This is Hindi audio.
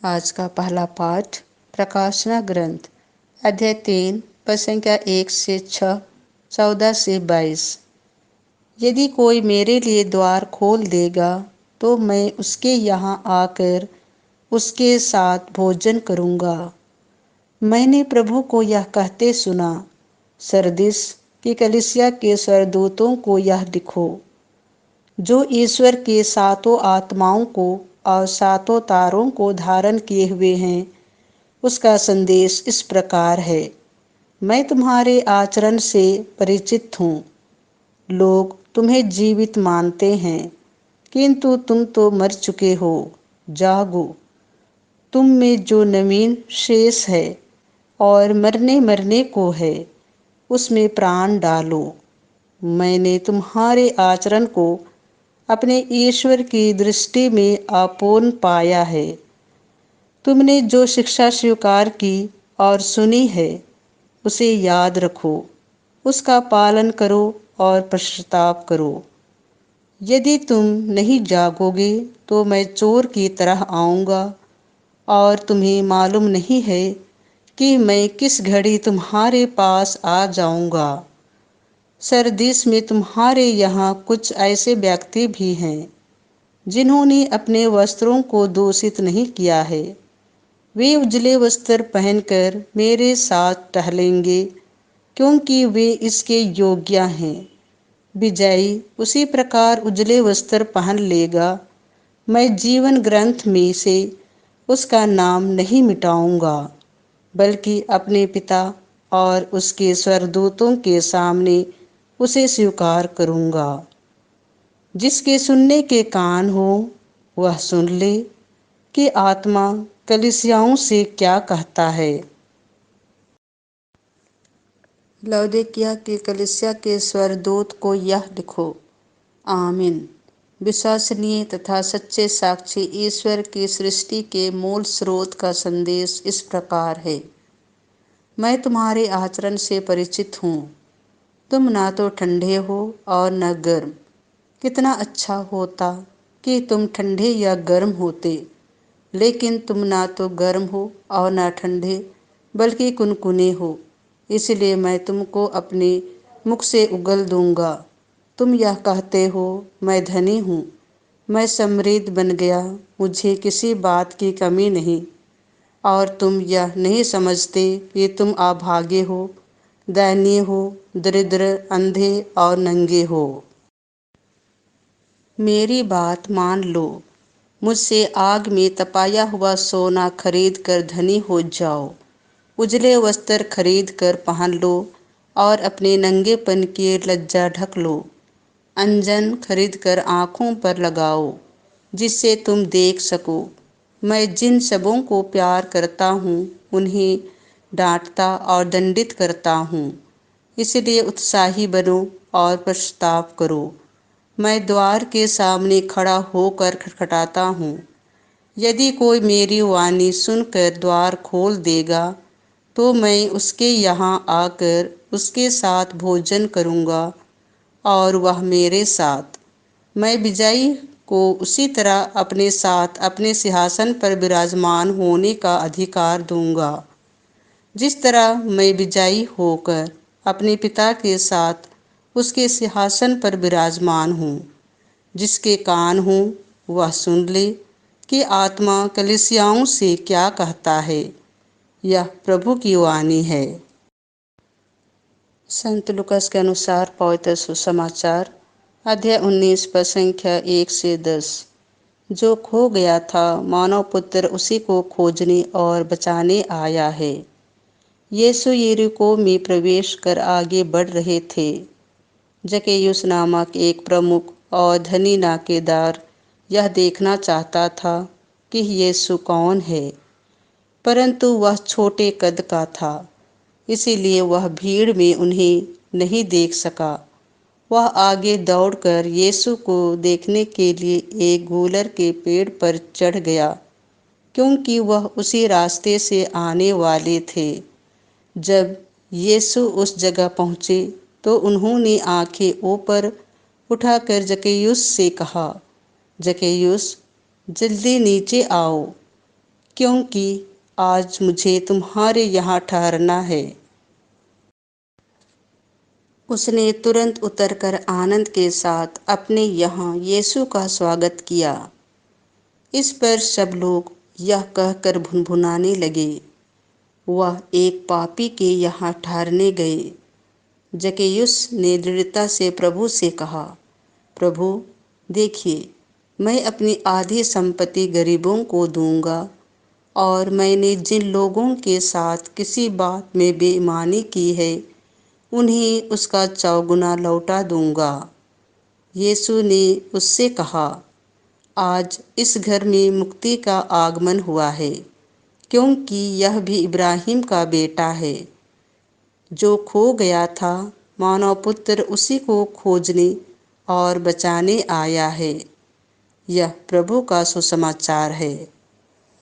आज का पहला पाठ प्रकाशना ग्रंथ अध्याय 3 पद संख्या 1 से 6, 14 से 22। यदि कोई मेरे लिए द्वार खोल देगा तो मैं उसके यहाँ आकर उसके साथ भोजन करूँगा। मैंने प्रभु को यह कहते सुना, सरदिस की कलीसिया के स्वर्गदूतों को यह लिखो, जो ईश्वर के सातों आत्माओं को और सातों तारों को धारण किए हुए हैं, उसका संदेश इस प्रकार है। मैं तुम्हारे आचरण से परिचित हूँ। लोग तुम्हें जीवित मानते हैं, किंतु तुम तो मर चुके हो। जागो, तुम में जो नवीन शेष है और मरने को है, उसमें प्राण डालो। मैंने तुम्हारे आचरण को अपने ईश्वर की दृष्टि में अपूर्ण पाया है। तुमने जो शिक्षा स्वीकार की और सुनी है, उसे याद रखो, उसका पालन करो और पश्चाताप करो। यदि तुम नहीं जागोगे तो मैं चोर की तरह आऊँगा और तुम्हें मालूम नहीं है कि मैं किस घड़ी तुम्हारे पास आ जाऊँगा। सरदीस में तुम्हारे यहाँ कुछ ऐसे व्यक्ति भी हैं जिन्होंने अपने वस्त्रों को दूषित नहीं किया है। वे उजले वस्त्र पहनकर मेरे साथ टहलेंगे, क्योंकि वे इसके योग्य हैं। विजयी उसी प्रकार उजले वस्त्र पहन लेगा। मैं जीवन ग्रंथ में से उसका नाम नहीं मिटाऊंगा, बल्कि अपने पिता और उसके स्वर्गदूतों के सामने उसे स्वीकार करूंगा। जिसके सुनने के कान हो वह सुन ले कि आत्मा कलीसियाओं से क्या कहता है। लौदीकिया की कलीसिया के स्वर्गदूत को यह लिखो, आमीन। विश्वसनीय तथा सच्चे साक्षी ईश्वर की सृष्टि के मूल स्रोत का संदेश इस प्रकार है। मैं तुम्हारे आचरण से परिचित हूँ। तुम ना तो ठंडे हो और न गर्म। कितना अच्छा होता कि तुम ठंडे या गर्म होते, लेकिन तुम ना तो गर्म हो और ना ठंडे, बल्कि कुनकुने हो। इसलिए मैं तुमको अपने मुख से उगल दूंगा। तुम यह कहते हो, मैं धनी हूँ, मैं समृद्ध बन गया, मुझे किसी बात की कमी नहीं। और तुम यह नहीं समझते कि तुम अभागे हो, दयनीय हो, दरिद्र, अंधे और नंगे हो। मेरी बात मान लो। मुझसे आग में तपाया हुआ सोना खरीद कर धनी हो जाओ। उजले वस्त्र खरीद कर पहन लो और अपने नंगेपन की लज्जा ढक लो। अंजन खरीद कर आँखों पर लगाओ, जिससे तुम देख सको। मैं जिन सबों को प्यार करता हूँ, उन्हें डांटता और दंडित करता हूँ। इसलिए उत्साही बनो और पश्चाताप करो। मैं द्वार के सामने खड़ा होकर खटखटाता हूँ। यदि कोई मेरी वाणी सुनकर द्वार खोल देगा तो मैं उसके यहाँ आकर उसके साथ भोजन करूँगा और वह मेरे साथ। मैं विजयी को उसी तरह अपने साथ अपने सिंहासन पर विराजमान होने का अधिकार दूंगा, जिस तरह मैं विजयी होकर अपने पिता के साथ उसके सिंहासन पर विराजमान हूँ। जिसके कान हो वह सुन ले कि आत्मा कलीसियाओं से क्या कहता है। यह प्रभु की वाणी है। संत लूकास के अनुसार पवित्र सुसमाचार अध्याय 19 पद संख्या 1 से 10। जो खो गया था, मानव पुत्र उसी को खोजने और बचाने आया है। यीशु यरीहो में प्रवेश कर आगे बढ़ रहे थे। जक्कैयुस नामक एक प्रमुख और धनी नाकेदार यह देखना चाहता था कि यीशु कौन है, परंतु वह छोटे कद का था, इसीलिए वह भीड़ में उन्हें नहीं देख सका। वह आगे दौड़कर यीशु को देखने के लिए एक गूलर के पेड़ पर चढ़ गया, क्योंकि वह उसी रास्ते से आने वाले थे। जब यीशु उस जगह पहुँचे तो उन्होंने आंखें ऊपर उठाकर जक्कैयुस से कहा, जक्कैयुस, जल्दी नीचे आओ, क्योंकि आज मुझे तुम्हारे यहाँ ठहरना है। उसने तुरंत उतरकर आनंद के साथ अपने यहाँ यीशु का स्वागत किया। इस पर सब लोग यह कहकर भुनभुनाने लगे, वह एक पापी के यहाँ ठहरने गए। जक्कैयुस ने दृढ़ता से प्रभु से कहा, प्रभु, देखिए, मैं अपनी आधी संपत्ति गरीबों को दूंगा, और मैंने जिन लोगों के साथ किसी बात में बेईमानी की है उन्हें उसका चौगुना लौटा दूंगा। यीशु ने उससे कहा, आज इस घर में मुक्ति का आगमन हुआ है, क्योंकि यह भी इब्राहिम का बेटा है। जो खो गया था, मानव पुत्र उसी को खोजने और बचाने आया है। यह प्रभु का सुसमाचार है।